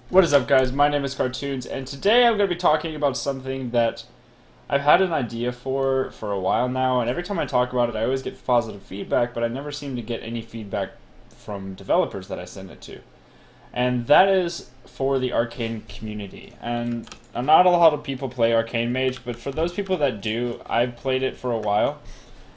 What is up, guys? My name is Cartoons, and today I'm going to be talking about something that I've had an idea for a while now, and every time I talk about it, I always get positive feedback, but I never seem to get any feedback from developers that I send it to. And that is for the Arcane community. And not a lot of people play Arcane Mage, but for those people that do, I've played it for a while,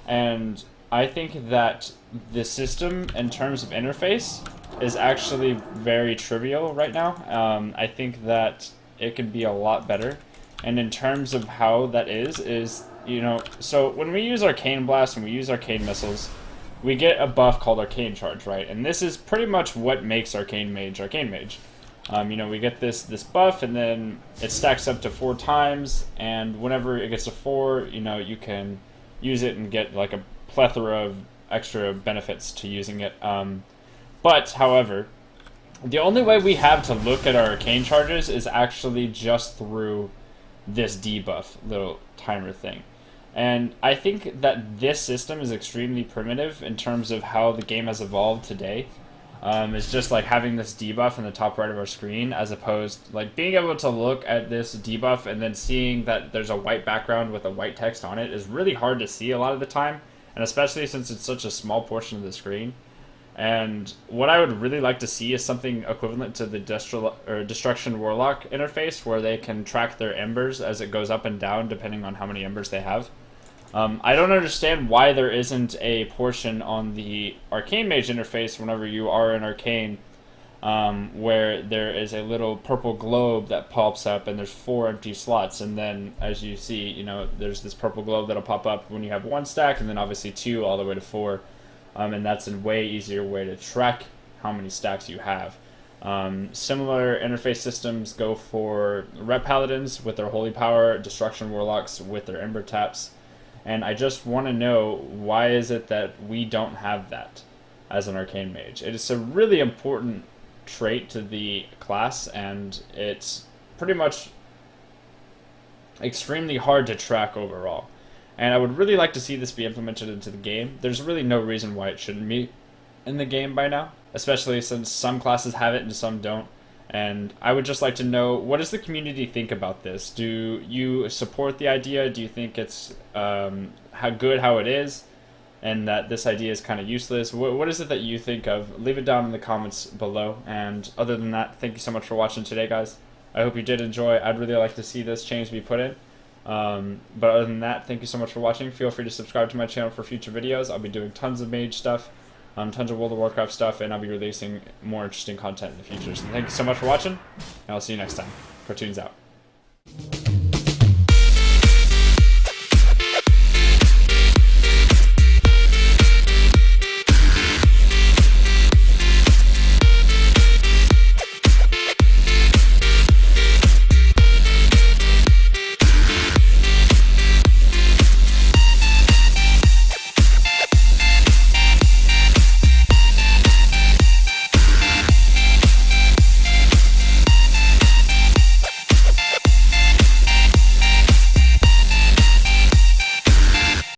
and I think that the system, in terms of interface, is actually very trivial right now. I think that it could be a lot better. And in terms of how that is, so when we use Arcane Blast and we use Arcane Missiles, we get a buff called Arcane Charge, right? And this is pretty much what makes Arcane Mage Arcane Mage. We get this buff, and then it stacks up to 4 times, and whenever it gets to 4, you can use it and get like a plethora of extra benefits to using it. But, however, the only way we have to look at our arcane charges is actually just through this debuff little timer thing. And I think that this system is extremely primitive in terms of how the game has evolved today. It's just like having this debuff in the top right of our screen, as opposed like being able to look at this debuff and then seeing that there's a white background with a white text on it is really hard to see a lot of the time, and especially since it's such a small portion of the screen. And what I would really like to see is something equivalent to the Destruction Warlock interface, where they can track their embers as it goes up and down depending on how many embers they have. I don't understand why there isn't a portion on the Arcane Mage interface whenever you are in Arcane, where there is a little purple globe that pops up and there's 4 empty slots, and then as you see, there's this purple globe that'll pop up when you have 1 stack, and then obviously 2 all the way to 4. And that's a way easier way to track how many stacks you have. Similar interface systems go for Ret Paladins with their Holy Power, Destruction Warlocks with their Ember Taps, and I just want to know, why is it that we don't have that as an Arcane Mage? It is a really important trait to the class, and it's pretty much extremely hard to track overall. And I would really like to see this be implemented into the game. There's really no reason why it shouldn't be in the game by now, especially since some classes have it and some don't. And I would just like to know, what does the community think about this? Do you support the idea? Do you think it's how it is, and that this idea is kind of useless? What is it that you think of? Leave it down in the comments below. And other than that, thank you so much for watching today, guys. I hope you did enjoy. I'd really like to see this change be put in. But other than that, thank you so much for watching. Feel free to subscribe to my channel for future videos. I'll be doing tons of Mage stuff, tons of World of Warcraft stuff, and I'll be releasing more interesting content in the future. So thank you so much for watching, and I'll see you next time. Cartoons out.